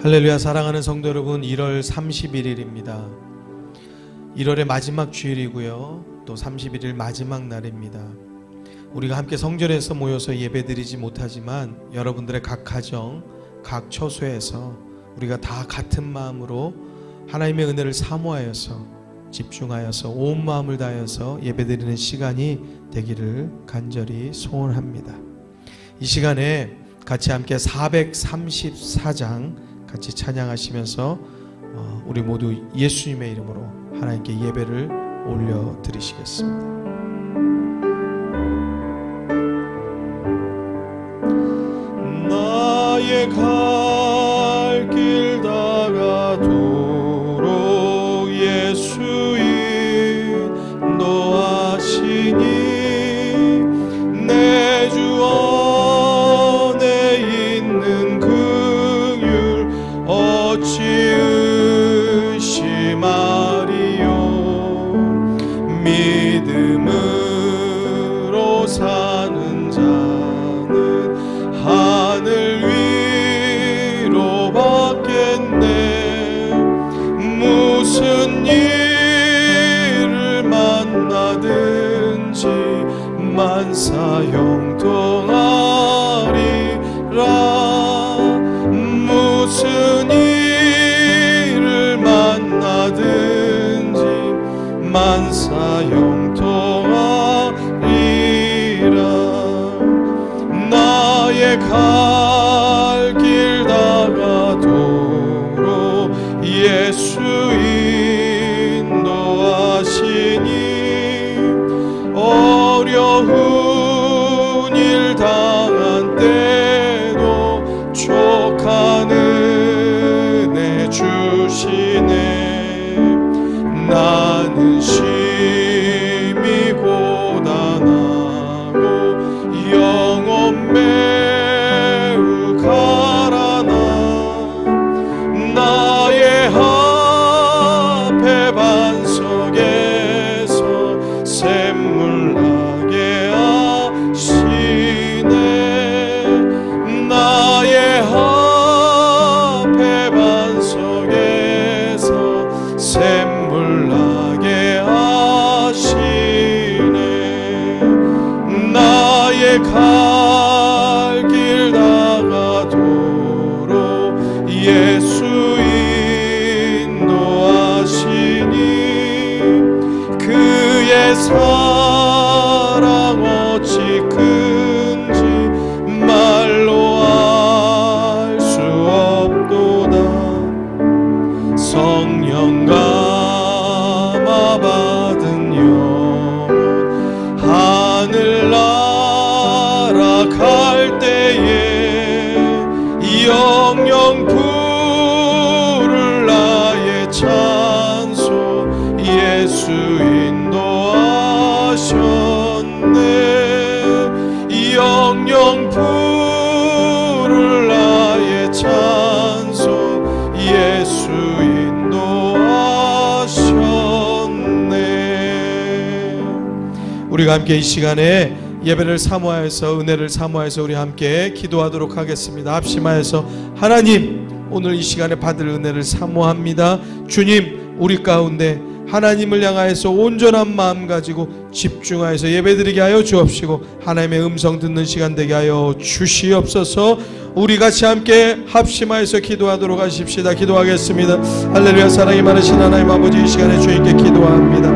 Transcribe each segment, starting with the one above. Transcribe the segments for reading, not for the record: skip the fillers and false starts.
할렐루야. 사랑하는 성도 여러분, 1월 31일입니다. 1월의 마지막 주일이고요, 또 31일 마지막 날입니다. 우리가 함께 성전에서 모여서 예배드리지 못하지만 여러분들의 각 가정, 각 처소에서 우리가 다 같은 마음으로 하나님의 은혜를 사모하여서 집중하여서 온 마음을 다하여서 예배드리는 시간이 되기를 간절히 소원합니다. 이 시간에 같이 함께 434장 같이 찬양하시면서 우리 모두 예수님의 이름으로 하나님께 예배를 올려드리시겠습니다. 나의 갈 길 다가도록 예수 인도하시니 내 주 안에 있는 긍휼 어찌 의심하리요. 믿음으로 사는 자는 하늘 위로 받겠네. 무슨 일을 만나든지 만사 형통하리라. 무슨 일을 만나든지 만사 형통하리라. 나의 갈 길 다가도록 예수 인도하시니 어려운 일 당한 때도 족한 은혜 주시네. 나는 심히 고단하고 영혼 매우 가라나. 나의 앞에 반석에서 샘물 나게 하시네. 나의 앞에 반석에서 샘물 나게 하시네. 나의 갈 길 다가도록 예수 인도하시니 그의 사랑 어찌 큰지 말로 알 수 없도다. 성령 감화 받은 영혼 하늘 날아갈 때에 영영 부를 나의 찬소 예수 인도하셨네. 영영 부를 나의 찬소 예수 인도하셨네. 우리가 함께 이 시간에 예배를 사모하여서 은혜를 사모하여서 우리 함께 기도하도록 하겠습니다. 합심하여서 하나님, 오늘 이 시간에 받을 은혜를 사모합니다. 주님, 우리 가운데 하나님을 향하여서 온전한 마음 가지고 집중하여서 예배드리게 하여 주옵시고 하나님의 음성 듣는 시간 되게 하여 주시옵소서. 우리 같이 함께 합심하여서 기도하도록 하십시다. 기도하겠습니다. 할렐루야. 사랑이 많으신 하나님 아버지, 이 시간에 주님께 기도합니다.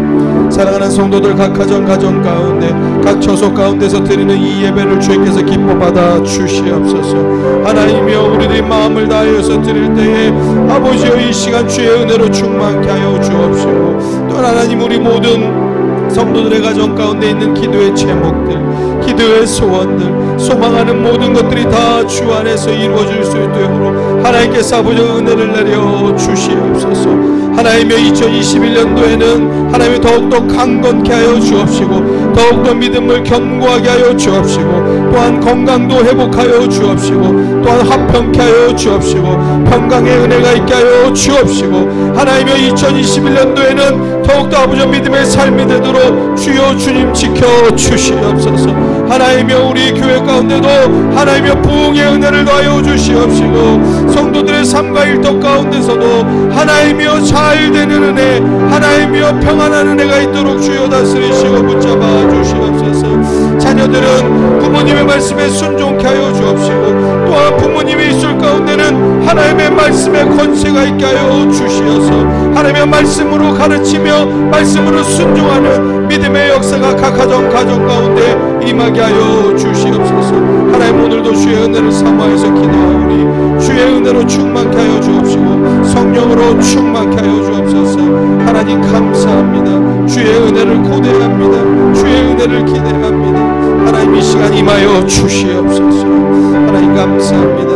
사랑하는 성도들 각 가정 가운데 각 처소 가운데서 드리는 이 예배를 주님께서 기뻐 받아 주시옵소서. 하나님이여, 우리들이 마음을 다하여서 드릴 때에 아버지여 이 시간 주의 은혜로 충만케 하여 주옵시고, 또 하나님 우리 모든 성도들의 가정 가운데 있는 기도의 제목들, 기도의 소원들, 소망하는 모든 것들이 다 주 안에서 이루어질 수 있도록 하나님께서 아버지 은혜를 내려 주시옵소서. 하나님의 2021년도에는 하나님이 더욱더 강건케 하여 주옵시고 더욱더 믿음을 견고하게 하여 주옵시고 또한 건강도 회복하여 주옵시고 또한 화평케 하여 주옵시고 평강의 은혜가 있게 하여 주옵시고 하나님여 2021년도에는 더욱더 아버지 믿음의 삶이 되도록 주여 주님 지켜주시옵소서. 하나님여 우리 교회 가운데도 하나님여 부흥의 은혜를 더하여 주시옵시고 성도들의 삶과 일터 가운데서도 하나님여 잘 되는 은혜 하나님여 평안한 은혜가 있도록 주여 다스리시고 붙잡아 주시옵소서. 자녀들은 부모님의 말씀에 순종케 하여 주옵시고 또한 부모님이 있을 가운데는 하나님의 말씀에 권세가 있게 하여 주시어서 하나님의 말씀으로 가르치며 말씀으로 순종하는 믿음의 역사가 각 가정 가운데 임하게 하여 주시옵소서. 하나님 오늘도 주의 은혜를 사모해서 기도하오니 주의 은혜로 충만케 하여 주옵시고 성령으로 충만케 하여 주옵소서. 하나님 감사합니다. 주의 은혜를 고대합니다. 주의 은혜를 기대합니다. 하나님 이 시간 임하여 주시옵소서. 하나님 감사합니다.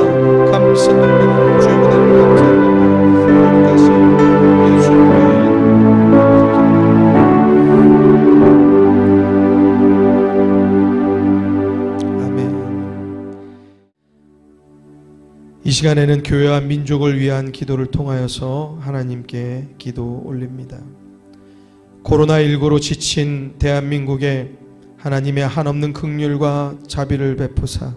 감사합니다. 주의 은혜를 감사합니다. 이 시간에는 교회와 민족을 위한 기도를 통하여서 하나님께 기도 올립니다. 코로나19로 지친 대한민국에 하나님의 한없는 긍휼과 자비를 베푸사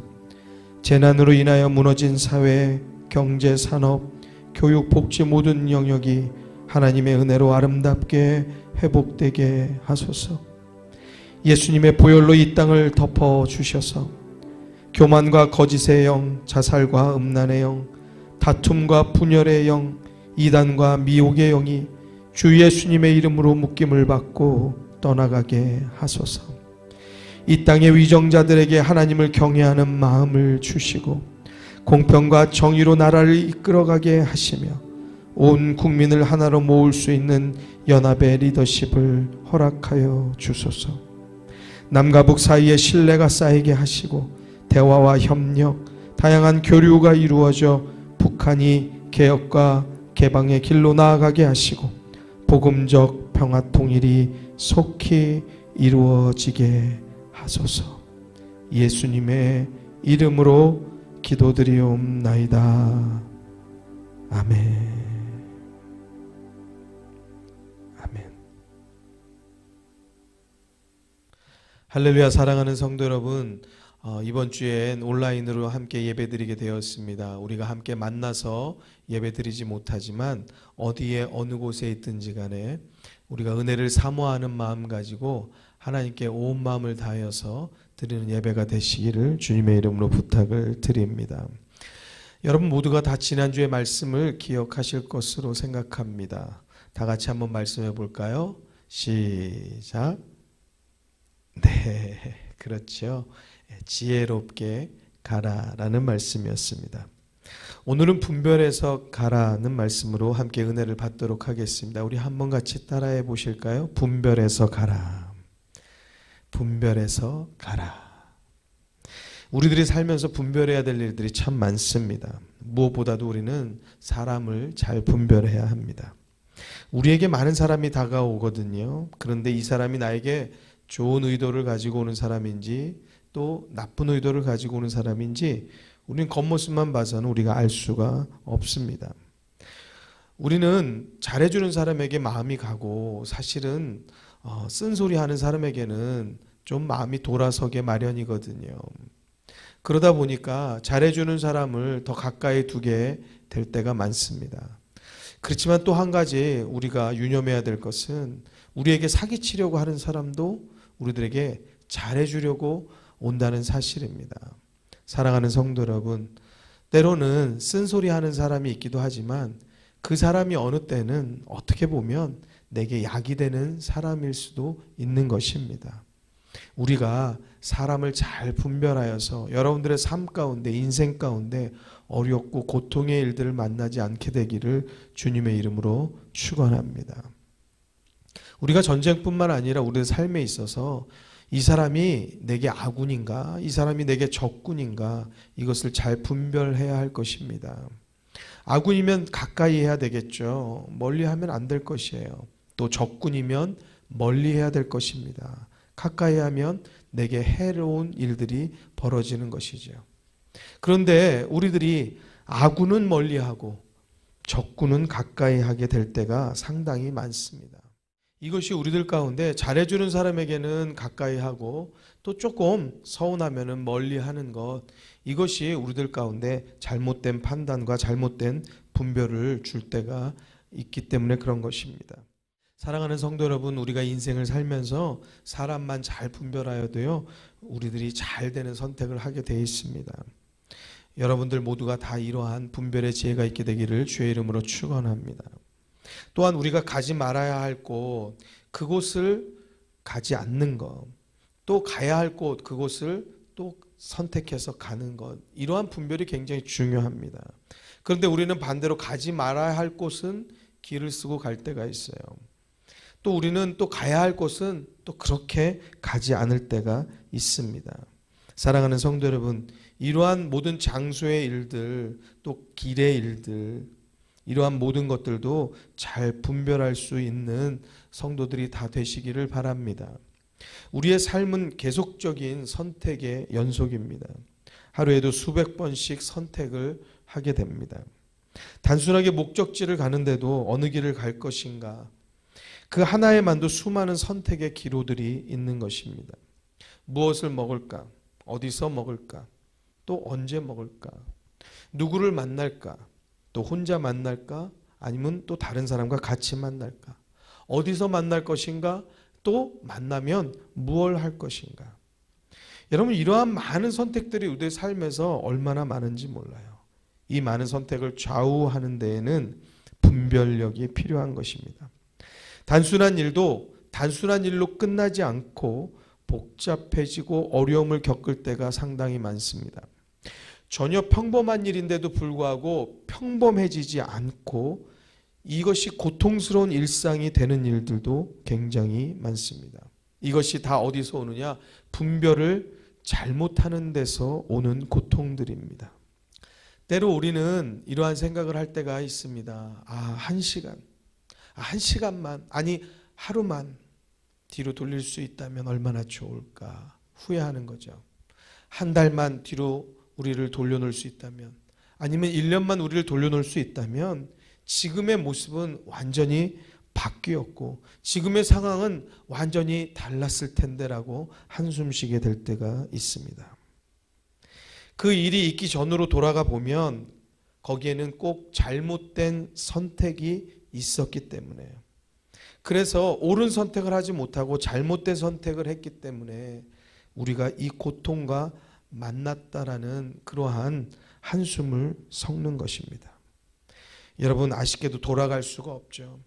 재난으로 인하여 무너진 사회, 경제, 산업, 교육, 복지 모든 영역이 하나님의 은혜로 아름답게 회복되게 하소서. 예수님의 보혈로 이 땅을 덮어주셔서 교만과 거짓의 영, 자살과 음란의 영, 다툼과 분열의 영, 이단과 미혹의 영이 주 예수님의 이름으로 묶임을 받고 떠나가게 하소서. 이 땅의 위정자들에게 하나님을 경외하는 마음을 주시고 공평과 정의로 나라를 이끌어가게 하시며 온 국민을 하나로 모을 수 있는 연합의 리더십을 허락하여 주소서. 남과 북 사이에 신뢰가 쌓이게 하시고 대화와 협력, 다양한 교류가 이루어져 북한이 개혁과 개방의 길로 나아가게 하시고 복음적 평화 통일이 속히 이루어지게 하소서. 예수님의 이름으로 기도드리옵나이다. 아멘. 아멘. 할렐루야. 사랑하는 성도 여러분, 이번 주엔 온라인으로 함께 예배드리게 되었습니다. 우리가 함께 만나서 예배드리지 못하지만 어디에 어느 곳에 있든지 간에 우리가 은혜를 사모하는 마음 가지고 하나님께 온 마음을 다하여서 드리는 예배가 되시기를 주님의 이름으로 부탁을 드립니다. 여러분 모두가 다 지난주의 말씀을 기억하실 것으로 생각합니다. 다 같이 한번 말씀해 볼까요? 시작. 네, 그렇죠. 지혜롭게 가라라는 말씀이었습니다. 오늘은 분별해서 가라는 말씀으로 함께 은혜를 받도록 하겠습니다. 우리 한번 같이 따라해 보실까요? 분별해서 가라. 분별해서 가라. 우리들이 살면서 분별해야 될 일들이 참 많습니다. 무엇보다도 우리는 사람을 잘 분별해야 합니다. 우리에게 많은 사람이 다가오거든요. 그런데 이 사람이 나에게 좋은 의도를 가지고 오는 사람인지 또 나쁜 의도를 가지고 오는 사람인지 우리는 겉모습만 봐서는 우리가 알 수가 없습니다. 우리는 잘해주는 사람에게 마음이 가고 사실은 쓴소리 하는 사람에게는 좀 마음이 돌아서게 마련이거든요. 그러다 보니까 잘해주는 사람을 더 가까이 두게 될 때가 많습니다. 그렇지만 또 한 가지 우리가 유념해야 될 것은 우리에게 사기치려고 하는 사람도 우리들에게 잘해주려고 온다는 사실입니다. 사랑하는 성도 여러분, 때로는 쓴소리 하는 사람이 있기도 하지만 그 사람이 어느 때는 어떻게 보면 내게 약이 되는 사람일 수도 있는 것입니다. 우리가 사람을 잘 분별하여서 여러분들의 삶 가운데 인생 가운데 어렵고 고통의 일들을 만나지 않게 되기를 주님의 이름으로 축원합니다. 우리가 전쟁뿐만 아니라 우리의 삶에 있어서 이 사람이 내게 아군인가, 이 사람이 내게 적군인가, 이것을 잘 분별해야 할 것입니다. 아군이면 가까이 해야 되겠죠. 멀리 하면 안 될 것이에요. 또 적군이면 멀리 해야 될 것입니다. 가까이 하면 내게 해로운 일들이 벌어지는 것이죠. 그런데 우리들이 아군은 멀리하고 적군은 가까이 하게 될 때가 상당히 많습니다. 이것이 우리들 가운데 잘해주는 사람에게는 가까이 하고 또 조금 서운하면 멀리하는 것, 이것이 우리들 가운데 잘못된 판단과 잘못된 분별을 줄 때가 있기 때문에 그런 것입니다. 사랑하는 성도 여러분, 우리가 인생을 살면서 사람만 잘 분별하여도요, 우리들이 잘 되는 선택을 하게 되어 있습니다. 여러분들 모두가 다 이러한 분별의 지혜가 있게 되기를 주의 이름으로 축원합니다. 또한 우리가 가지 말아야 할 곳, 그곳을 가지 않는 것, 또 가야 할 곳, 그곳을 또 선택해서 가는 것, 이러한 분별이 굉장히 중요합니다. 그런데 우리는 반대로 가지 말아야 할 곳은 길을 쓰고 갈 때가 있어요. 또 우리는 또 가야 할 곳은 또 그렇게 가지 않을 때가 있습니다. 사랑하는 성도 여러분, 이러한 모든 장소의 일들, 또 길의 일들, 이러한 모든 것들도 잘 분별할 수 있는 성도들이 다 되시기를 바랍니다. 우리의 삶은 계속적인 선택의 연속입니다. 하루에도 수백 번씩 선택을 하게 됩니다. 단순하게 목적지를 가는데도 어느 길을 갈 것인가, 그 하나에만도 수많은 선택의 기로들이 있는 것입니다. 무엇을 먹을까? 어디서 먹을까? 또 언제 먹을까? 누구를 만날까? 또 혼자 만날까? 아니면 또 다른 사람과 같이 만날까? 어디서 만날 것인가? 또 만나면 무엇을 할 것인가? 여러분, 이러한 많은 선택들이 우리의 삶에서 얼마나 많은지 몰라요. 이 많은 선택을 좌우하는 데에는 분별력이 필요한 것입니다. 단순한 일도 단순한 일로 끝나지 않고 복잡해지고 어려움을 겪을 때가 상당히 많습니다. 전혀 평범한 일인데도 불구하고 평범해지지 않고 이것이 고통스러운 일상이 되는 일들도 굉장히 많습니다. 이것이 다 어디서 오느냐? 분별을 잘못하는 데서 오는 고통들입니다. 때로 우리는 이러한 생각을 할 때가 있습니다. 한 시간만, 아니 하루만 뒤로 돌릴 수 있다면 얼마나 좋을까 후회하는 거죠. 한 달만 뒤로 우리를 돌려놓을 수 있다면, 아니면 1년만 우리를 돌려놓을 수 있다면 지금의 모습은 완전히 바뀌었고 지금의 상황은 완전히 달랐을 텐데라고 한숨 쉬게 될 때가 있습니다. 그 일이 있기 전으로 돌아가 보면 거기에는 꼭 잘못된 선택이 있었기 때문에, 그래서 옳은 선택을 하지 못하고 잘못된 선택을 했기 때문에 우리가 이 고통과 만났다라는 그러한 한숨을 섞는 것입니다. 여러분, 아쉽게도 돌아갈 수가 없죠.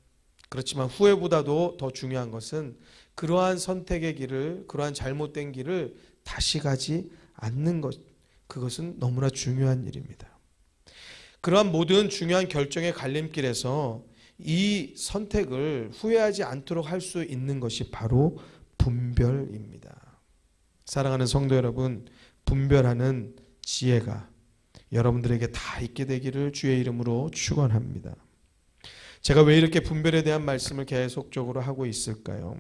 그렇지만 후회보다도 더 중요한 것은 그러한 선택의 길을, 그러한 잘못된 길을 다시 가지 않는 것, 그것은 너무나 중요한 일입니다. 그러한 모든 중요한 결정의 갈림길에서 이 선택을 후회하지 않도록 할 수 있는 것이 바로 분별입니다. 사랑하는 성도 여러분, 분별하는 지혜가 여러분들에게 다 있게 되기를 주의 이름으로 축원합니다. 제가 왜 이렇게 분별에 대한 말씀을 계속적으로 하고 있을까요?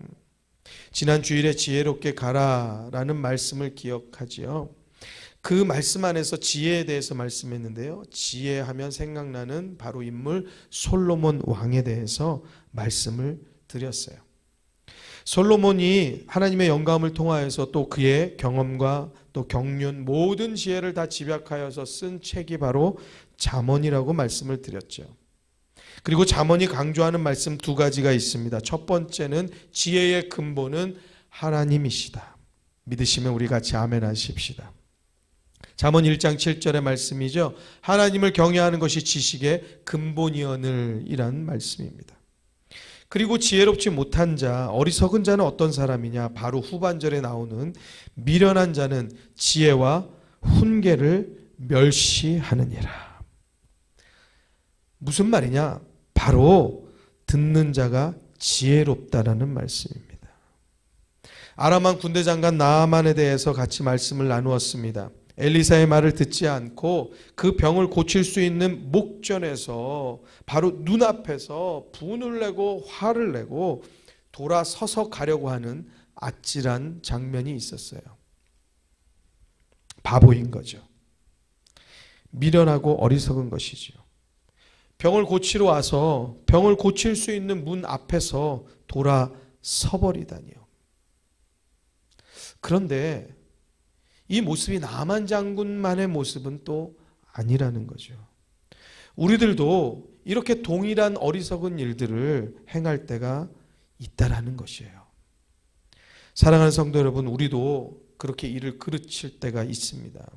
지난 주일에 지혜롭게 가라라는 말씀을 기억하지요. 그 말씀 안에서 지혜에 대해서 말씀했는데요. 지혜하면 생각나는 바로 인물 솔로몬 왕에 대해서 말씀을 드렸어요. 솔로몬이 하나님의 영감을 통하여서 또 그의 경험과 또 경륜, 모든 지혜를 다 집약하여서 쓴 책이 바로 잠언이라고 말씀을 드렸죠. 그리고 잠언이 강조하는 말씀 두 가지가 있습니다. 첫 번째는 지혜의 근본은 하나님이시다. 믿으시면 우리 같이 아멘 하십시다. 잠언 1장 7절의 말씀이죠. 하나님을 경외하는 것이 지식의 근본이오늘 이란 말씀입니다. 그리고 지혜롭지 못한 자, 어리석은 자는 어떤 사람이냐? 바로 후반절에 나오는 미련한 자는 지혜와 훈계를 멸시하느니라. 무슨 말이냐? 바로 듣는 자가 지혜롭다라는 말씀입니다. 아람왕 군대 장관 나아만에 대해서 같이 말씀을 나누었습니다. 엘리사의 말을 듣지 않고 그 병을 고칠 수 있는 목전에서 바로 눈앞에서 분을 내고 화를 내고 돌아서서 가려고 하는 아찔한 장면이 있었어요. 바보인 거죠. 미련하고 어리석은 것이지요. 병을 고치러 와서 병을 고칠 수 있는 문 앞에서 돌아서버리다니요. 그런데 이 모습이 나만 장군만의 모습은 또 아니라는 거죠. 우리들도 이렇게 동일한 어리석은 일들을 행할 때가 있다라는 것이에요. 사랑하는 성도 여러분, 우리도 그렇게 일을 그르칠 때가 있습니다.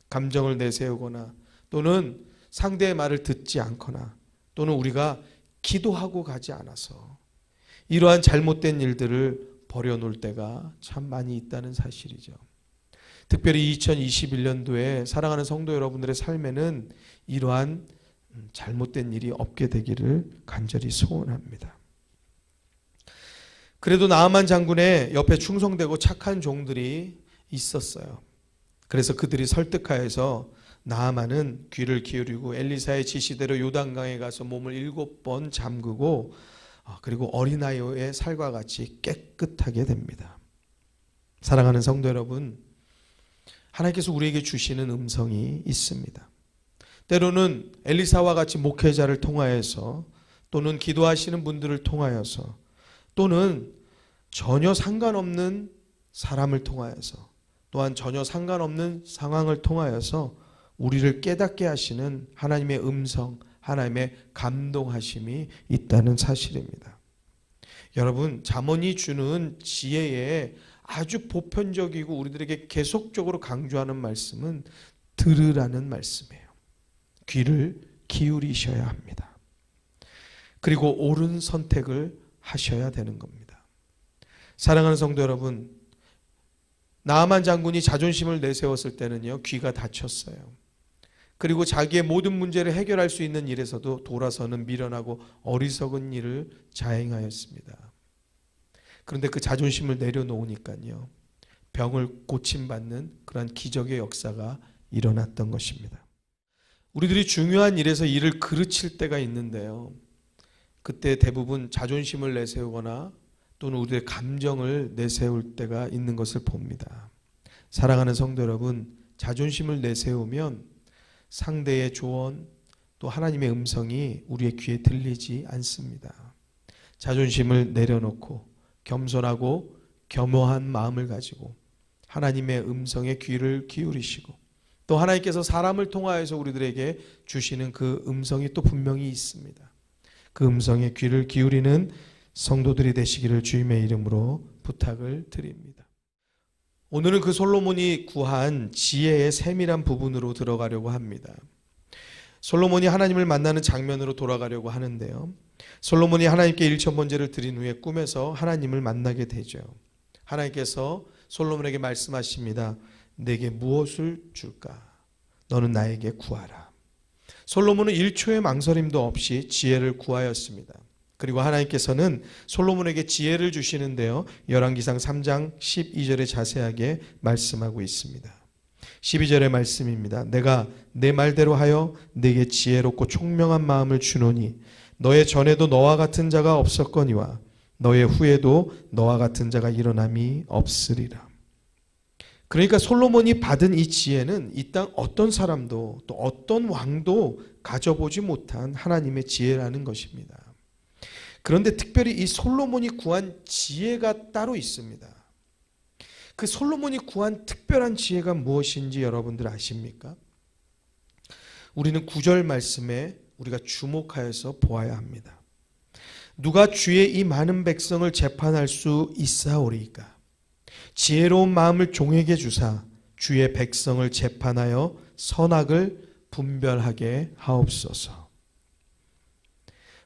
감정을 내세우거나 또는 상대의 말을 듣지 않거나 또는 우리가 기도하고 가지 않아서 이러한 잘못된 일들을 버려놓을 때가 참 많이 있다는 사실이죠. 특별히 2021년도에 사랑하는 성도 여러분들의 삶에는 이러한 잘못된 일이 없게 되기를 간절히 소원합니다. 그래도 나아만 장군의 옆에 충성되고 착한 종들이 있었어요. 그래서 그들이 설득하여서 나아만은 귀를 기울이고 엘리사의 지시대로 요단강에 가서 몸을 7번 잠그고 그리고 어린아이의 살과 같이 깨끗하게 됩니다. 사랑하는 성도 여러분, 하나님께서 우리에게 주시는 음성이 있습니다. 때로는 엘리사와 같이 목회자를 통하여서 또는 기도하시는 분들을 통하여서 또는 전혀 상관없는 사람을 통하여서 또한 전혀 상관없는 상황을 통하여서 우리를 깨닫게 하시는 하나님의 음성, 하나님의 감동하심이 있다는 사실입니다. 여러분, 잠언이 주는 지혜에 아주 보편적이고 우리들에게 계속적으로 강조하는 말씀은 들으라는 말씀이에요. 귀를 기울이셔야 합니다. 그리고 옳은 선택을 하셔야 되는 겁니다. 사랑하는 성도 여러분, 나아만 장군이 자존심을 내세웠을 때는요, 귀가 닫혔어요. 그리고 자기의 모든 문제를 해결할 수 있는 일에서도 돌아서는 미련하고 어리석은 일을 자행하였습니다. 그런데 그 자존심을 내려놓으니까요, 병을 고침받는 그런 기적의 역사가 일어났던 것입니다. 우리들이 중요한 일에서 일을 그르칠 때가 있는데요, 그때 대부분 자존심을 내세우거나 또는 우리의 감정을 내세울 때가 있는 것을 봅니다. 사랑하는 성도 여러분, 자존심을 내세우면 상대의 조언 또 하나님의 음성이 우리의 귀에 들리지 않습니다. 자존심을 내려놓고 겸손하고 겸허한 마음을 가지고 하나님의 음성에 귀를 기울이시고 또 하나님께서 사람을 통하여서 우리들에게 주시는 그 음성이 또 분명히 있습니다. 그 음성에 귀를 기울이는 성도들이 되시기를 주님의 이름으로 부탁을 드립니다. 오늘은 그 솔로몬이 구한 지혜의 세밀한 부분으로 들어가려고 합니다. 솔로몬이 하나님을 만나는 장면으로 돌아가려고 하는데요, 솔로몬이 하나님께 일천번제를 드린 후에 꿈에서 하나님을 만나게 되죠. 하나님께서 솔로몬에게 말씀하십니다. 내게 무엇을 줄까? 너는 나에게 구하라. 솔로몬은 1초의 망설임도 없이 지혜를 구하였습니다. 그리고 하나님께서는 솔로몬에게 지혜를 주시는데요, 열왕기상 3장 12절에 자세하게 말씀하고 있습니다. 12절의 말씀입니다. 내가 내 말대로 하여 내게 지혜롭고 총명한 마음을 주노니 너의 전에도 너와 같은 자가 없었거니와 너의 후에도 너와 같은 자가 일어남이 없으리라. 그러니까 솔로몬이 받은 이 지혜는 이 땅 어떤 사람도 또 어떤 왕도 가져보지 못한 하나님의 지혜라는 것입니다. 그런데 특별히 이 솔로몬이 구한 지혜가 따로 있습니다. 그 솔로몬이 구한 특별한 지혜가 무엇인지 여러분들 아십니까? 우리는 9절 말씀에 우리가 주목하여서 보아야 합니다. 누가 주의 이 많은 백성을 재판할 수 있사오리이까? 지혜로운 마음을 종에게 주사 주의 백성을 재판하여 선악을 분별하게 하옵소서.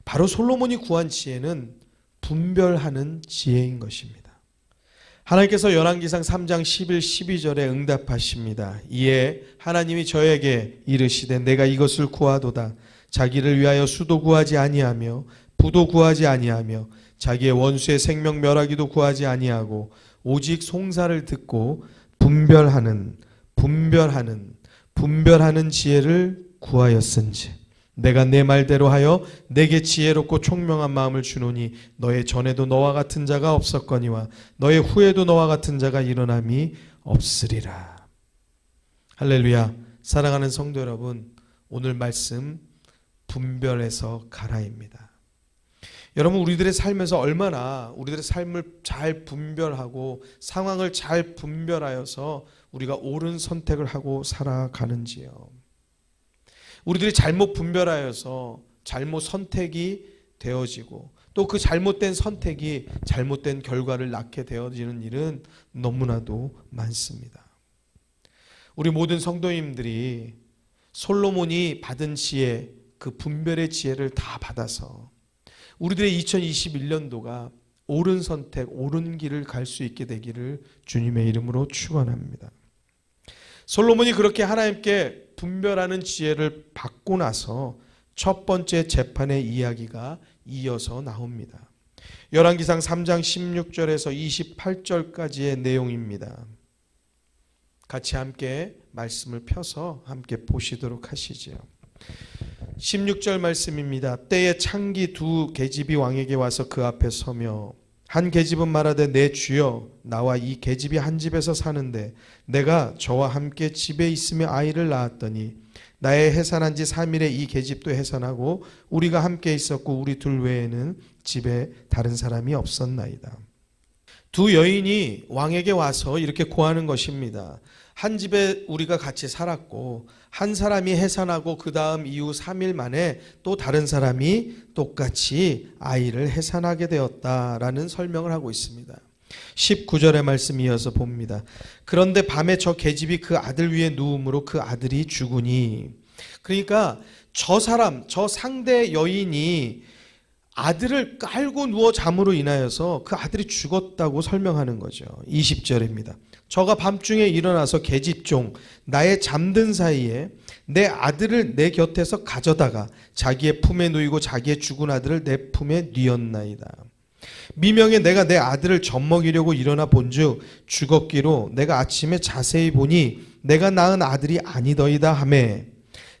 바로 솔로몬이 구한 지혜는 분별하는 지혜인 것입니다. 하나님께서 열왕기상 3장 11, 12절에 응답하십니다. 이에 하나님이 저에게 이르시되 내가 이것을 구하도다. 자기를 위하여 수도 구하지 아니하며 부도 구하지 아니하며 자기의 원수의 생명 멸하기도 구하지 아니하고 오직 송사를 듣고 분별하는 지혜를 구하였은지 내가 내 말대로 하여 내게 지혜롭고 총명한 마음을 주노니 너의 전에도 너와 같은 자가 없었거니와 너의 후에도 너와 같은 자가 일어남이 없으리라. 할렐루야. 사랑하는 성도 여러분, 오늘 말씀 분별해서 가라입니다. 여러분, 우리들의 삶에서 얼마나 우리들의 삶을 잘 분별하고 상황을 잘 분별하여서 우리가 옳은 선택을 하고 살아가는지요. 우리들이 잘못 분별하여서 잘못 선택이 되어지고 또 그 잘못된 선택이 잘못된 결과를 낳게 되어지는 일은 너무나도 많습니다. 우리 모든 성도님들이 솔로몬이 받은 지혜, 그 분별의 지혜를 다 받아서 우리들의 2021년도가 옳은 선택, 옳은 길을 갈 수 있게 되기를 주님의 이름으로 축원합니다. 솔로몬이 그렇게 하나님께 분별하는 지혜를 받고 나서 첫 번째 재판의 이야기가 이어서 나옵니다. 열왕기상 3장 16절에서 28절까지의 내용입니다. 같이 함께 말씀을 펴서 함께 보시도록 하시죠. 16절 말씀입니다. 때에 창기 두 계집이 왕에게 와서 그 앞에 서며 한 계집은 말하되 내 주여 나와 이 계집이 한 집에서 사는데 내가 저와 함께 집에 있으며 아이를 낳았더니 나의 해산한 지 3일에 이 계집도 해산하고 우리가 함께 있었고 우리 둘 외에는 집에 다른 사람이 없었나이다. 두 여인이 왕에게 와서 이렇게 고하는 것입니다. 한 집에 우리가 같이 살았고 한 사람이 해산하고 그 다음 이후 3일 만에 또 다른 사람이 똑같이 아이를 해산하게 되었다라는 설명을 하고 있습니다. 19절의 말씀 이어서 봅니다. 그런데 밤에 저 계집이 그 아들 위에 누움으로 그 아들이 죽으니, 그러니까 저 사람, 저 상대 여인이 아들을 깔고 누워 잠으로 인하여서 그 아들이 죽었다고 설명하는 거죠. 20절입니다. 저가 밤중에 일어나서 계집종 나의 잠든 사이에 내 아들을 내 곁에서 가져다가 자기의 품에 누이고 자기의 죽은 아들을 내 품에 뉘었나이다. 미명에 내가 내 아들을 젖먹이려고 일어나 본즉 죽었기로 내가 아침에 자세히 보니 내가 낳은 아들이 아니더이다 하매,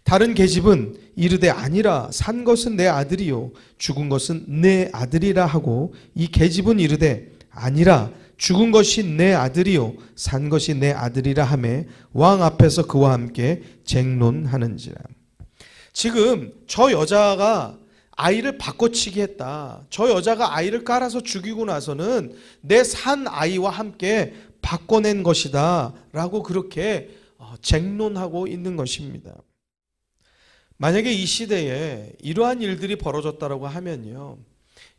다른 계집은 이르되 아니라 산 것은 내 아들이요 죽은 것은 내 아들이라 하고, 이 계집은 이르되 아니라 죽은 것이 내 아들이요 산 것이 내 아들이라 하매 왕 앞에서 그와 함께 쟁론하는지라. 지금 저 여자가 아이를 바꿔치기 했다. 저 여자가 아이를 깔아서 죽이고 나서는 내 산 아이와 함께 바꿔낸 것이다 라고 그렇게 쟁론하고 있는 것입니다. 만약에 이 시대에 이러한 일들이 벌어졌다고 하면요,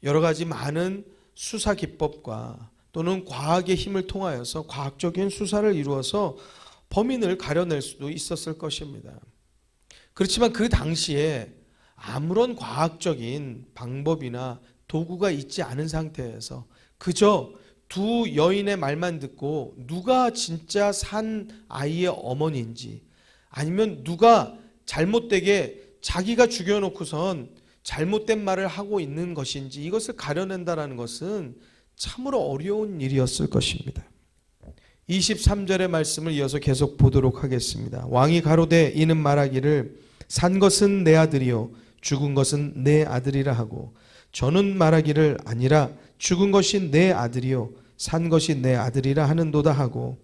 여러 가지 많은 수사 기법과 또는 과학의 힘을 통하여서 과학적인 수사를 이루어서 범인을 가려낼 수도 있었을 것입니다. 그렇지만 그 당시에 아무런 과학적인 방법이나 도구가 있지 않은 상태에서 그저 두 여인의 말만 듣고 누가 진짜 산 아이의 어머니인지, 아니면 누가 잘못되게 자기가 죽여놓고선 잘못된 말을 하고 있는 것인지, 이것을 가려낸다는 것은 참으로 어려운 일이었을 것입니다. 23절의 말씀을 이어서 계속 보도록 하겠습니다. 왕이 가로되 이는 말하기를 산 것은 내 아들이요 죽은 것은 내 아들이라 하고, 저는 말하기를 아니라 죽은 것이 내 아들이요 산 것이 내 아들이라 하는도다 하고,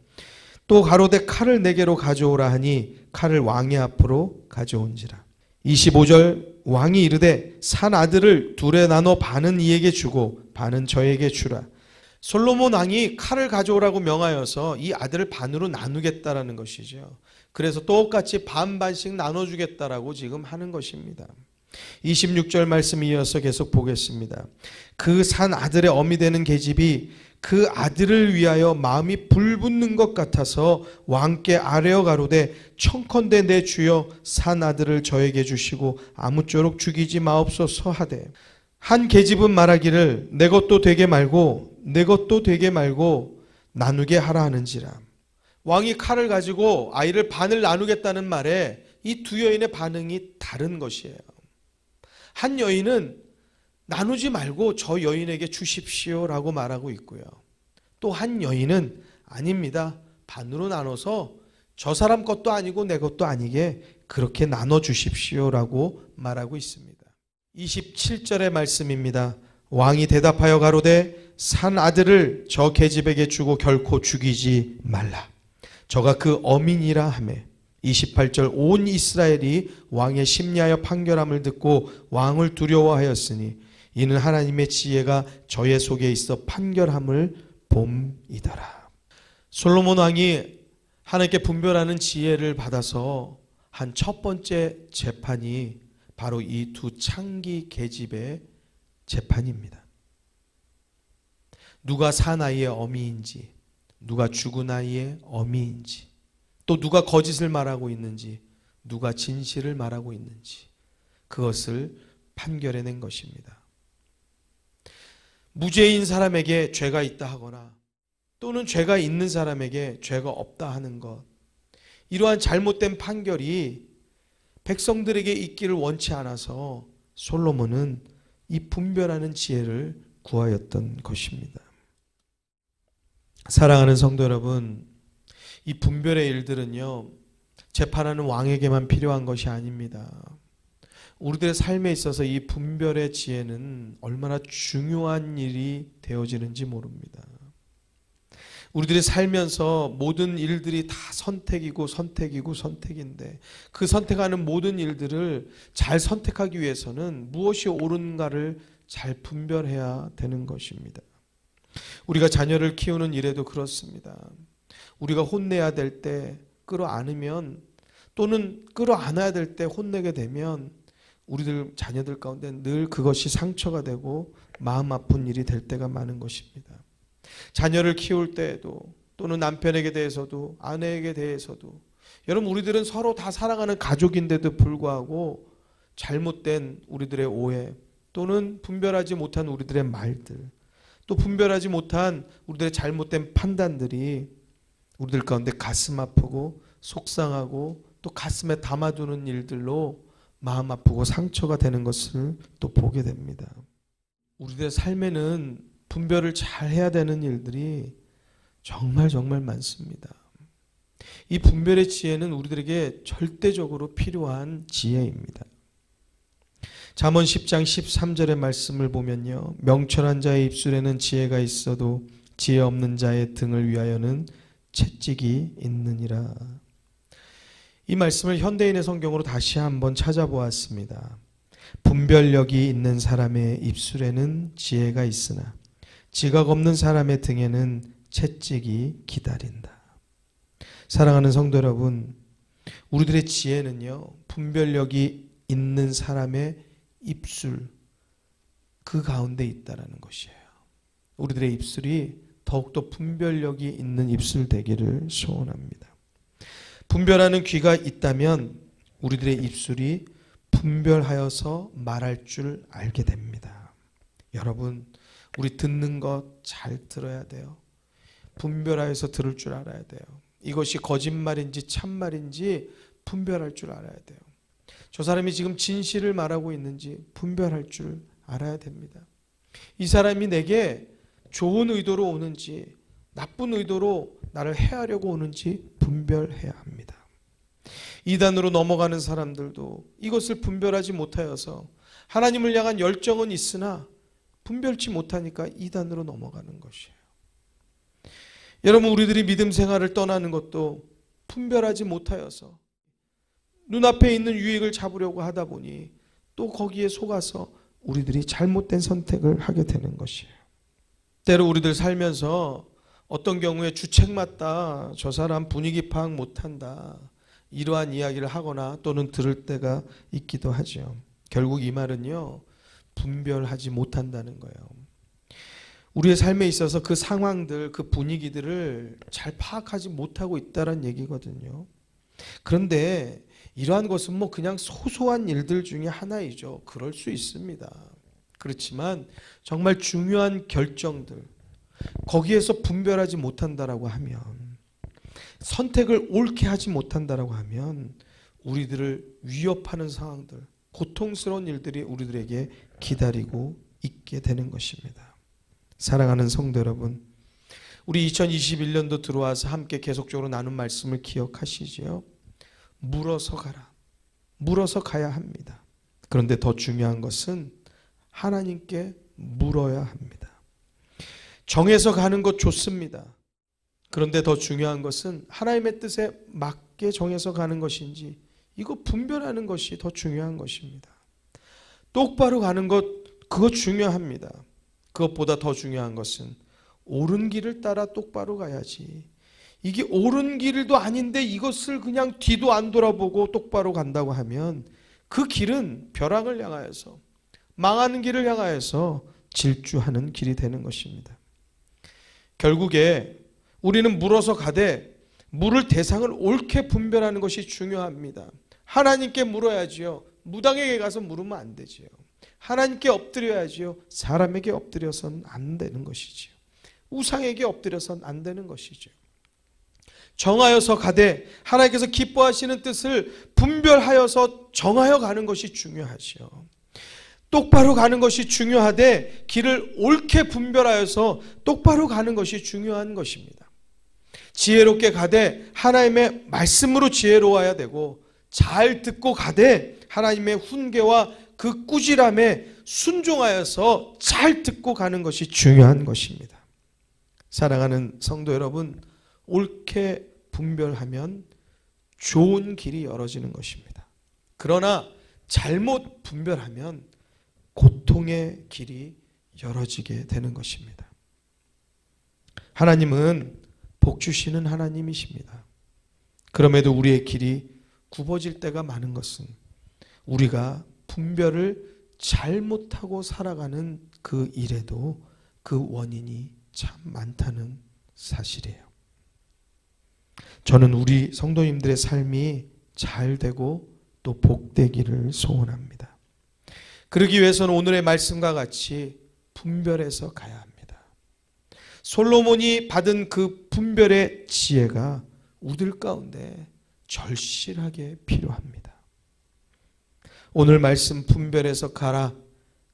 또 가로되 칼을 내게로 가져오라 하니 칼을 왕의 앞으로 가져온지라. 25절 왕이 이르되 산 아들을 둘에 나눠 반은 이에게 주고 반은 저에게 주라. 솔로몬 왕이 칼을 가져오라고 명하여서 이 아들을 반으로 나누겠다라는 것이죠. 그래서 똑같이 반반씩 나눠주겠다라고 지금 하는 것입니다. 26절 말씀 이어서 계속 보겠습니다. 그 산 아들의 어미 되는 계집이 그 아들을 위하여 마음이 불붙는 것 같아서 왕께 아뢰어 가로되 청컨대 내 주여 산 아들을 저에게 주시고 아무쪼록 죽이지 마옵소서 하되, 한 계집은 말하기를 내 것도 되게 말고 내 것도 되게 말고 나누게 하라 하는지라. 왕이 칼을 가지고 아이를 반을 나누겠다는 말에 이 두 여인의 반응이 다른 것이에요. 한 여인은 나누지 말고 저 여인에게 주십시오라고 말하고 있고요. 또 한 여인은 아닙니다, 반으로 나눠서 저 사람 것도 아니고 내 것도 아니게 그렇게 나눠 주십시오라고 말하고 있습니다. 27절의 말씀입니다. 왕이 대답하여 가로되 산 아들을 저 계집에게 주고 결코 죽이지 말라. 저가 그 어민이라 하매, 28절 온 이스라엘이 왕의 심리하여 판결함을 듣고 왕을 두려워하였으니 이는 하나님의 지혜가 저의 속에 있어 판결함을 봄이더라. 솔로몬 왕이 하나님께 분별하는 지혜를 받아서 한 첫 번째 재판이 바로 이 두 창기 계집의 재판입니다. 누가 산 아이의 어미인지, 누가 죽은 아이의 어미인지, 또 누가 거짓을 말하고 있는지, 누가 진실을 말하고 있는지, 그것을 판결해낸 것입니다. 무죄인 사람에게 죄가 있다 하거나 또는 죄가 있는 사람에게 죄가 없다 하는 것, 이러한 잘못된 판결이 백성들에게 있기를 원치 않아서 솔로몬은 이 분별하는 지혜를 구하였던 것입니다. 사랑하는 성도 여러분, 이 분별의 일들은요, 재판하는 왕에게만 필요한 것이 아닙니다. 우리들의 삶에 있어서 이 분별의 지혜는 얼마나 중요한 일이 되어지는지 모릅니다. 우리들이 살면서 모든 일들이 다 선택이고 선택인데 그 선택하는 모든 일들을 잘 선택하기 위해서는 무엇이 옳은가를 잘 분별해야 되는 것입니다. 우리가 자녀를 키우는 일에도 그렇습니다. 우리가 혼내야 될 때 끌어안으면, 또는 끌어안아야 될 때 혼내게 되면 우리들 자녀들 가운데 늘 그것이 상처가 되고 마음 아픈 일이 될 때가 많은 것입니다. 자녀를 키울 때에도, 또는 남편에게 대해서도 아내에게 대해서도, 여러분 우리들은 서로 다 사랑하는 가족인데도 불구하고 잘못된 우리들의 오해, 또는 분별하지 못한 우리들의 말들, 또 분별하지 못한 우리들의 잘못된 판단들이 우리들 가운데 가슴 아프고 속상하고 또 가슴에 담아두는 일들로 마음 아프고 상처가 되는 것을 또 보게 됩니다. 우리들의 삶에는 분별을 잘 해야 되는 일들이 정말 많습니다. 이 분별의 지혜는 우리들에게 절대적으로 필요한 지혜입니다. 잠언 10장 13절의 말씀을 보면요, 명철한 자의 입술에는 지혜가 있어도 지혜 없는 자의 등을 위하여는 채찍이 있느니라. 이 말씀을 현대인의 성경으로 다시 한번 찾아보았습니다. 분별력이 있는 사람의 입술에는 지혜가 있으나 지각 없는 사람의 등에는 채찍이 기다린다. 사랑하는 성도 여러분, 우리들의 지혜는요, 분별력이 있는 사람의 입술 그 가운데 있다라는 것이에요. 우리들의 입술이 더욱더 분별력이 있는 입술 되기를 소원합니다. 분별하는 귀가 있다면 우리들의 입술이 분별하여서 말할 줄 알게 됩니다. 여러분, 우리 듣는 것 잘 들어야 돼요. 분별하여서 들을 줄 알아야 돼요. 이것이 거짓말인지 참말인지 분별할 줄 알아야 돼요. 저 사람이 지금 진실을 말하고 있는지 분별할 줄 알아야 됩니다. 이 사람이 내게 좋은 의도로 오는지 나쁜 의도로 나를 해하려고 오는지 분별해야 합니다. 이단으로 넘어가는 사람들도 이것을 분별하지 못하여서 하나님을 향한 열정은 있으나 분별치 못하니까 이단으로 넘어가는 것이에요. 여러분, 우리들이 믿음 생활을 떠나는 것도 분별하지 못하여서 눈앞에 있는 유익을 잡으려고 하다 보니 또 거기에 속아서 우리들이 잘못된 선택을 하게 되는 것이에요. 때로 우리들 살면서 어떤 경우에 주책 맞다, 저 사람 분위기 파악 못한다, 이러한 이야기를 하거나 또는 들을 때가 있기도 하죠. 결국 이 말은요, 분별하지 못한다는 거예요. 우리의 삶에 있어서 그 상황들, 그 분위기들을 잘 파악하지 못하고 있다는 얘기거든요. 그런데 이러한 것은 그냥 소소한 일들 중에 하나이죠. 그럴 수 있습니다. 그렇지만 정말 중요한 결정들, 거기에서 분별하지 못한다라고 하면, 선택을 옳게 하지 못한다라고 하면 우리들을 위협하는 상황들, 고통스러운 일들이 우리들에게 기다리고 있게 되는 것입니다. 사랑하는 성도 여러분, 우리 2021년도 들어와서 함께 계속적으로 나눈 말씀을 기억하시지요? 물어서 가라. 물어서 가야 합니다. 그런데 더 중요한 것은 하나님께 물어야 합니다. 정해서 가는 것 좋습니다. 그런데 더 중요한 것은 하나님의 뜻에 맞게 정해서 가는 것인지 이거 분별하는 것이 더 중요한 것입니다. 똑바로 가는 것 그거 중요합니다. 그것보다 더 중요한 것은 옳은 길을 따라 똑바로 가야지. 이게 옳은 길도 아닌데 이것을 그냥 뒤도 안 돌아보고 똑바로 간다고 하면 그 길은 벼락을 향하여서 망하는 길을 향하여서 질주하는 길이 되는 것입니다. 결국에 우리는 물어서 가되 물을 대상을 옳게 분별하는 것이 중요합니다. 하나님께 물어야지요. 무당에게 가서 물으면 안 되지요. 하나님께 엎드려야지요. 사람에게 엎드려서는 안 되는 것이지요. 우상에게 엎드려서는 안 되는 것이죠. 정하여서 가되 하나님께서 기뻐하시는 뜻을 분별하여서 정하여 가는 것이 중요하죠. 똑바로 가는 것이 중요하되 길을 옳게 분별하여서 똑바로 가는 것이 중요한 것입니다. 지혜롭게 가되 하나님의 말씀으로 지혜로워야 되고 잘 듣고 가되 하나님의 훈계와 그 꾸지람에 순종하여서 잘 듣고 가는 것이 중요한 것입니다. 사랑하는 성도 여러분, 옳게 분별하면 좋은 길이 열어지는 것입니다. 그러나 잘못 분별하면 고통의 길이 열어지게 되는 것입니다. 하나님은 복 주시는 하나님이십니다. 그럼에도 우리의 길이 굽어질 때가 많은 것은 우리가 분별을 잘못하고 살아가는 그 일에도 그 원인이 참 많다는 사실이에요. 저는 우리 성도님들의 삶이 잘 되고 또 복되기를 소원합니다. 그러기 위해서는 오늘의 말씀과 같이 분별해서 가야 합니다. 솔로몬이 받은 그 분별의 지혜가 우들 가운데 절실하게 필요합니다. 오늘 말씀 분별해서 가라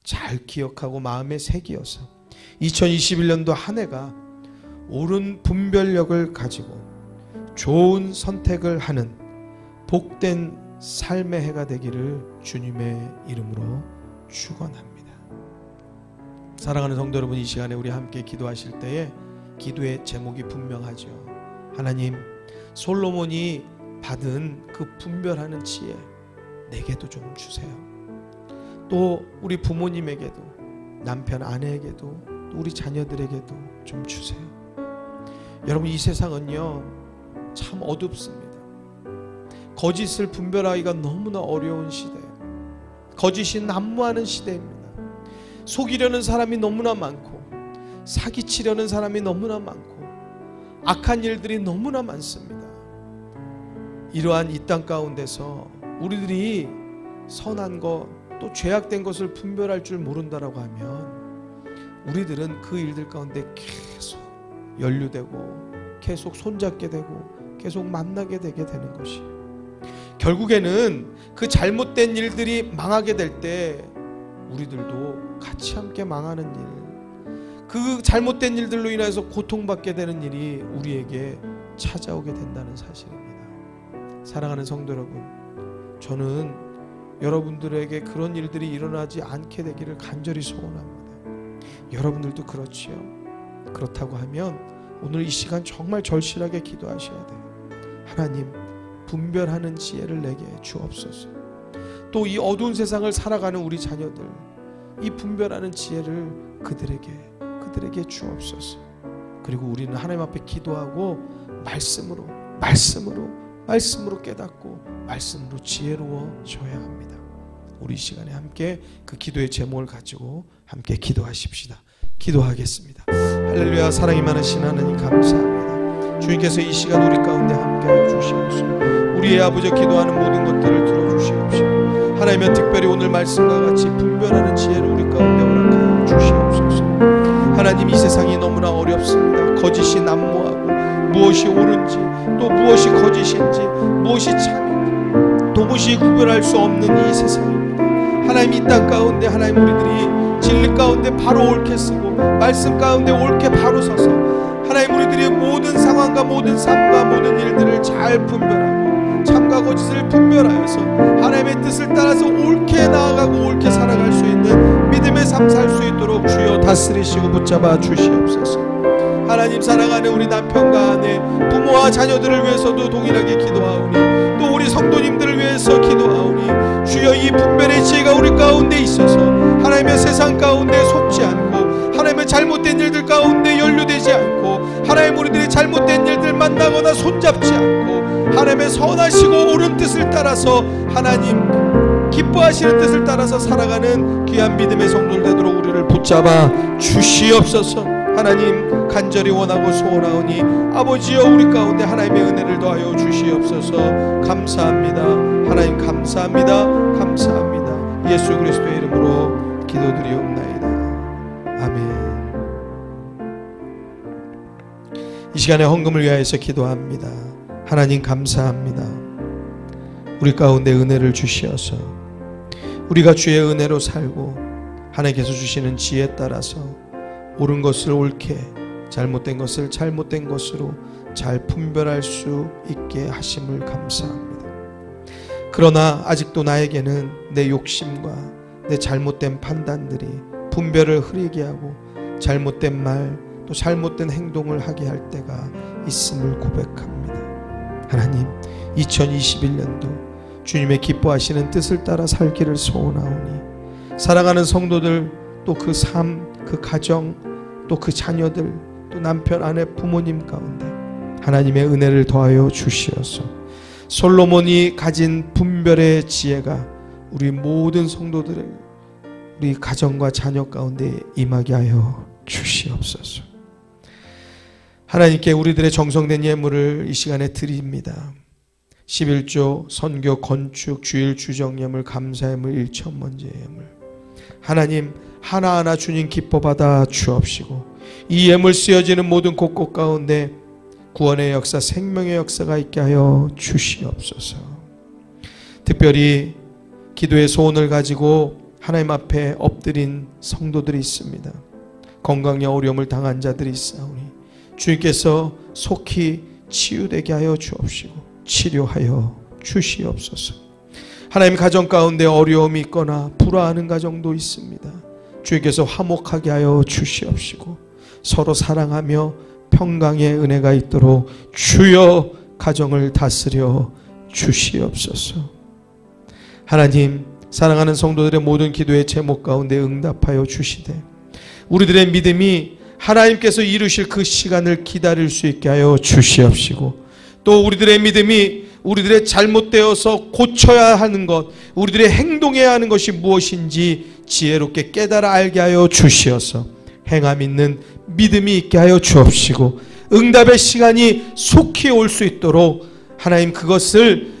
잘 기억하고 마음에 새기어서 2021년도 한 해가 옳은 분별력을 가지고 좋은 선택을 하는 복된 삶의 해가 되기를 주님의 이름으로 축원합니다. 사랑하는 성도 여러분, 이 시간에 우리 함께 기도하실 때에 기도의 제목이 분명하죠. 하나님, 솔로몬이 받은 그 분별하는 지혜 내게도 좀 주세요. 또 우리 부모님에게도, 남편 아내에게도, 또 우리 자녀들에게도 좀 주세요. 여러분, 이 세상은요 참 어둡습니다. 거짓을 분별하기가 너무나 어려운 시대예요. 거짓이 난무하는 시대입니다. 속이려는 사람이 너무나 많고 사기치려는 사람이 너무나 많고 악한 일들이 너무나 많습니다. 이러한 이 땅 가운데서 우리들이 선한 것 또 죄악된 것을 분별할 줄 모른다라고 하면 우리들은 그 일들 가운데 계속 연루되고 계속 손잡게 되고 계속 만나게 되게 되는 것이, 결국에는 그 잘못된 일들이 망하게 될 때 우리들도 같이 함께 망하는 일, 그 잘못된 일들로 인해서 고통받게 되는 일이 우리에게 찾아오게 된다는 사실입니다. 사랑하는 성도 여러분, 저는 여러분들에게 그런 일들이 일어나지 않게 되기를 간절히 소원합니다. 여러분들도 그렇지요. 그렇다고 하면 오늘 이 시간 정말 절실하게 기도하셔야 돼요. 하나님, 분별하는 지혜를 내게 주옵소서. 또 이 어두운 세상을 살아가는 우리 자녀들, 이 분별하는 지혜를 그들에게 주옵소서. 그리고 우리는 하나님 앞에 기도하고 말씀으로 깨닫고 말씀으로 지혜로워져야 합니다. 우리 이 시간에 함께 그 기도의 제목을 가지고 함께 기도하십시다. 기도하겠습니다. 할렐루야. 사랑이 많으신 하나님 감사합니다. 주님께서 이 시간 우리 가운데 함께하여 주시옵소서. 우리의 아버지 기도하는 모든 것들을 들어주시옵소서. 하나님의 특별히 오늘 말씀과 같이 분별하는 지혜를 우리 가운데 허락하여 주시옵소서. 하나님, 이 세상이 너무나 어렵습니다. 거짓이 난무하고 무엇이 옳은지 또 무엇이 거짓인지 무엇이 참인지 도무지 구별할 수 없는 이 세상입니다. 하나님, 이 땅 가운데 하나님 우리들이 진리 가운데 바로 옳게 쓰고 말씀 가운데 옳게 바로 서서 하나님 우리들이 모든 상황과 모든 삶과 모든 일들을 잘 분별하고 참과 거짓을 분별하여서 하나님의 뜻을 따라서 옳게 나아가고 옳게 살아갈 수 있는 믿음의 삶 살 수 있도록 주여 다스리시고 붙잡아 주시옵소서. 하나님, 사랑하는 우리 남편과 아내, 부모와 자녀들을 위해서도 동일하게 기도하오니, 또 우리 성도님들을 위해서 기도하오니, 주여 이 분별의 지혜가 우리 가운데 있어서 하나님의 세상 가운데 속지 않고, 하나님의 잘못된 일들 가운데 연루되지 않고, 하나님 우리들이 잘못된 일들 만나거나 손잡지 않고, 하나님의 선하시고 옳은 뜻을 따라서, 하나님 기뻐하시는 뜻을 따라서 살아가는 귀한 믿음의 성도들 되도록 우리를 붙잡아 주시옵소서. 하나님, 간절히 원하고 소원하오니 아버지여, 우리 가운데 하나님의 은혜를 더하여 주시옵소서. 감사합니다. 하나님, 감사합니다. 감사합니다. 예수 그리스도의 이름으로 기도드리옵나이다. 아멘. 이 시간에 헌금을 위하여서 기도합니다. 하나님, 감사합니다. 우리 가운데 은혜를 주시어서 우리가 주의 은혜로 살고, 하나님께서 주시는 지혜에 따라서 옳은 것을 옳게, 잘못된 것을 잘못된 것으로 잘 분별할 수 있게 하심을 감사합니다. 그러나 아직도 나에게는 내 욕심과 내 잘못된 판단들이 분별을 흐리게 하고, 잘못된 말 또 잘못된 행동을 하게 할 때가 있음을 고백합니다. 하나님, 2021년도 주님의 기뻐하시는 뜻을 따라 살기를 소원하오니, 사랑하는 성도들, 또 그 삶, 그 가정, 또 그 자녀들, 또 남편, 아내, 부모님 가운데 하나님의 은혜를 더하여 주시어서 솔로몬이 가진 분별의 지혜가 우리 모든 성도들의, 우리 가정과 자녀 가운데 임하게 하여 주시옵소서. 하나님께 우리들의 정성된 예물을 이 시간에 드립니다. 11조, 선교, 건축, 주일, 주정예물, 감사예물, 일천번제 예물, 하나님 하나하나 주님 기뻐 받아 주옵시고, 이 예물 쓰여지는 모든 곳곳 가운데 구원의 역사, 생명의 역사가 있게 하여 주시옵소서. 특별히 기도의 소원을 가지고 하나님 앞에 엎드린 성도들이 있습니다. 건강에 어려움을 당한 자들이 있사오니 주님께서 속히 치유되게 하여 주옵시고 치료하여 주시옵소서. 하나님, 가정 가운데 어려움이 있거나 불화하는 가정도 있습니다. 주님께서 화목하게 하여 주시옵시고 서로 사랑하며 평강의 은혜가 있도록 주여 가정을 다스려 주시옵소서. 하나님, 사랑하는 성도들의 모든 기도의 제목 가운데 응답하여 주시되, 우리들의 믿음이 하나님께서 이루실 그 시간을 기다릴 수 있게 하여 주시옵시고, 또 우리들의 믿음이 우리들의 잘못되어서 고쳐야 하는 것, 우리들의 행동해야 하는 것이 무엇인지 지혜롭게 깨달아 알게 하여 주시어서 행함 있는 믿음이 있게 하여 주옵시고, 응답의 시간이 속히 올 수 있도록 하나님 그것을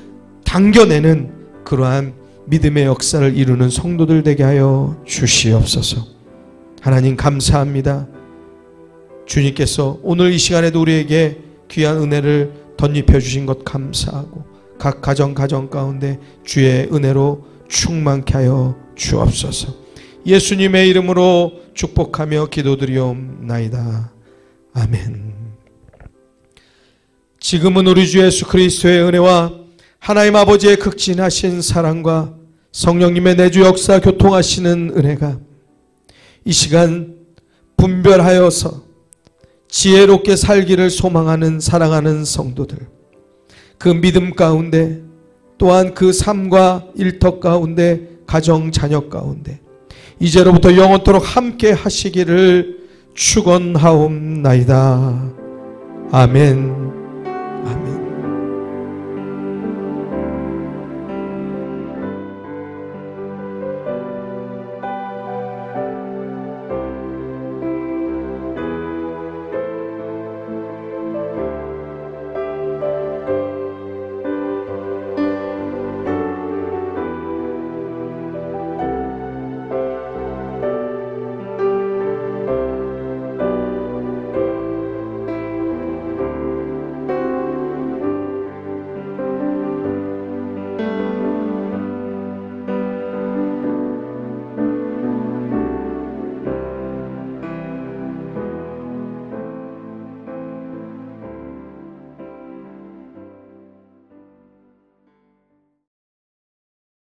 당겨내는 그러한 믿음의 역사를 이루는 성도들 되게 하여 주시옵소서. 하나님, 감사합니다. 주님께서 오늘 이 시간에도 우리에게 귀한 은혜를 덧입혀 주신 것 감사하고, 각 가정 가운데 주의 은혜로 충만케 하여 주옵소서. 예수님의 이름으로 축복하며 기도드리옵나이다. 아멘. 지금은 우리 주 예수 그리스도의 은혜와 하나님 아버지의 극진하신 사랑과 성령님의 내주 역사 교통하시는 은혜가 이 시간 분별하여서 지혜롭게 살기를 소망하는 사랑하는 성도들, 그 믿음 가운데, 또한 그 삶과 일터 가운데, 가정 자녀 가운데 이제로부터 영원토록 함께 하시기를 축원하옵나이다. 아멘.